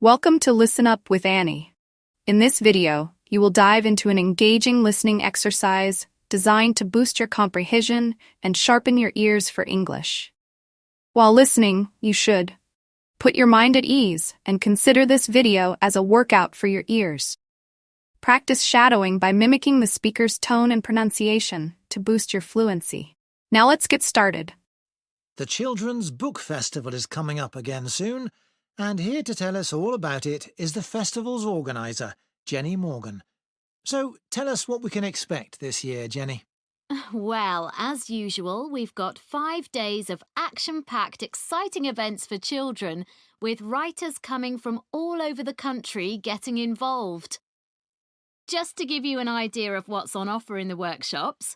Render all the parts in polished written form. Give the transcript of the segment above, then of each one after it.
Welcome to Listen Up with Annie. In this video, you will dive into an engaging listening exercise designed to boost your comprehension and sharpen your ears for English. While listening, you should put your mind at ease and consider this video as a workout for your ears. Practice shadowing by mimicking the speaker's tone and pronunciation to boost your fluency. Now let's get started. The Children's Book Festival is coming up again soon, and here to tell us all about it is the festival's organiser, Jenny Morgan. So tell us what we can expect this year, Jenny. Well, as usual, we've got 5 days of action-packed, exciting events for children, with writers coming from all over the country getting involved. Just to give you an idea of what's on offer in the workshops,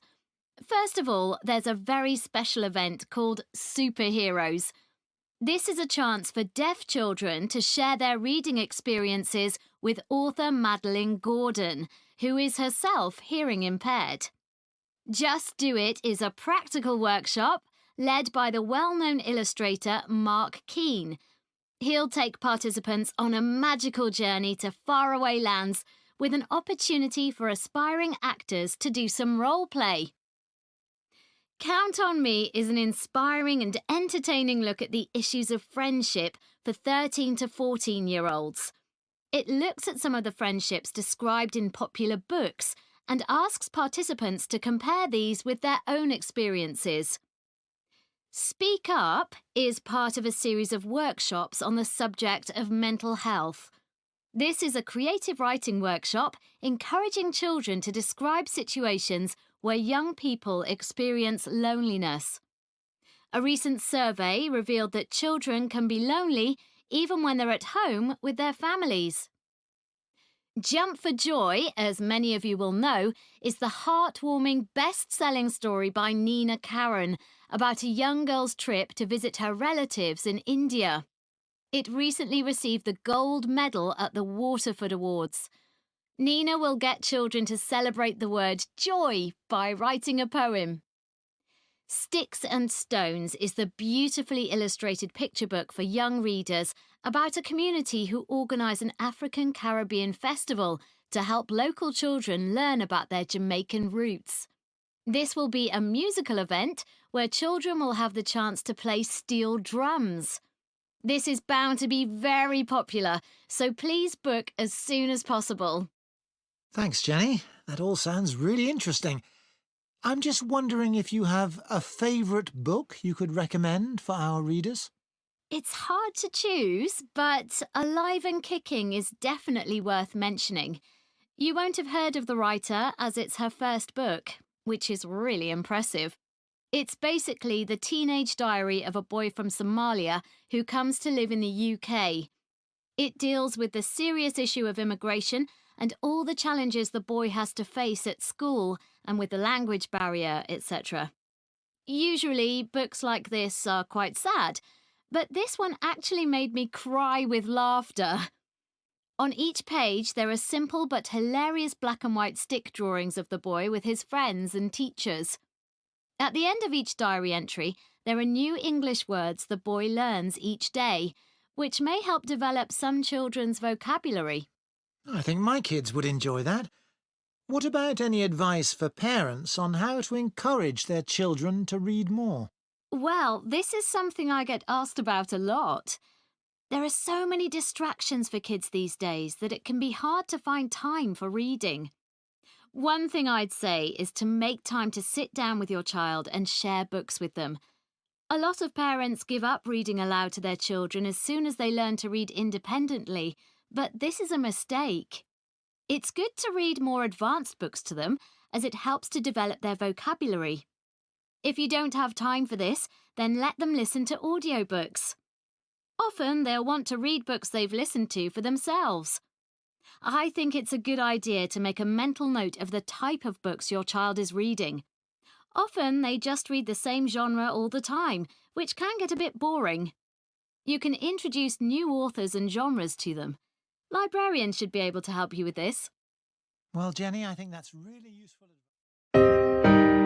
first of all, there's a very special event called Superheroes. This is a chance for deaf children to share their reading experiences with author Madeline Gordon, who is herself hearing impaired. Just Do It is a practical workshop led by the well-known illustrator Mark Keane. He'll take participants on a magical journey to faraway lands with an opportunity for aspiring actors to do some role play. Count on Me is an inspiring and entertaining look at the issues of friendship for 13 to 14-year-olds. It looks at some of the friendships described in popular books and asks participants to compare these with their own experiences. Speak Up is part of a series of workshops on the subject of mental health. This is a creative writing workshop encouraging children to describe situations where young people experience loneliness. A recent survey revealed that children can be lonely even when they're at home with their families. Jump for Joy, as many of you will know, is the heartwarming best-selling story by Nina Karen about a young girl's trip to visit her relatives in India. It recently received the gold medal at the Waterford Awards. Nina will get children to celebrate the word joy by writing a poem. Sticks and Stones is the beautifully illustrated picture book for young readers about a community who organise an African-Caribbean festival to help local children learn about their Jamaican roots. This will be a musical event where children will have the chance to play steel drums. This is bound to be very popular, so please book as soon as possible. Thanks, Jenny. That all sounds really interesting. I'm just wondering if you have a favourite book you could recommend for our readers? It's hard to choose, but Alive and Kicking is definitely worth mentioning. You won't have heard of the writer as it's her first book, which is really impressive. It's basically the teenage diary of a boy from Somalia who comes to live in the UK. It deals with the serious issue of immigration and all the challenges the boy has to face at school and with the language barrier, etc. Usually, books like this are quite sad, but this one actually made me cry with laughter. On each page, there are simple but hilarious black and white stick drawings of the boy with his friends and teachers. At the end of each diary entry, there are new English words the boy learns each day, which may help develop some children's vocabulary. I think my kids would enjoy that. What about any advice for parents on how to encourage their children to read more? Well, this is something I get asked about a lot. There are so many distractions for kids these days that it can be hard to find time for reading. One thing I'd say is to make time to sit down with your child and share books with them. A lot of parents give up reading aloud to their children as soon as they learn to read independently, but this is a mistake. It's good to read more advanced books to them, as it helps to develop their vocabulary. If you don't have time for this, then let them listen to audiobooks. Often they'll want to read books they've listened to for themselves. I think it's a good idea to make a mental note of the type of books your child is reading. Often they just read the same genre all the time, which can get a bit boring. You can introduce new authors and genres to them. Librarians should be able to help you with this. Well, Jenny, I think that's really useful advice.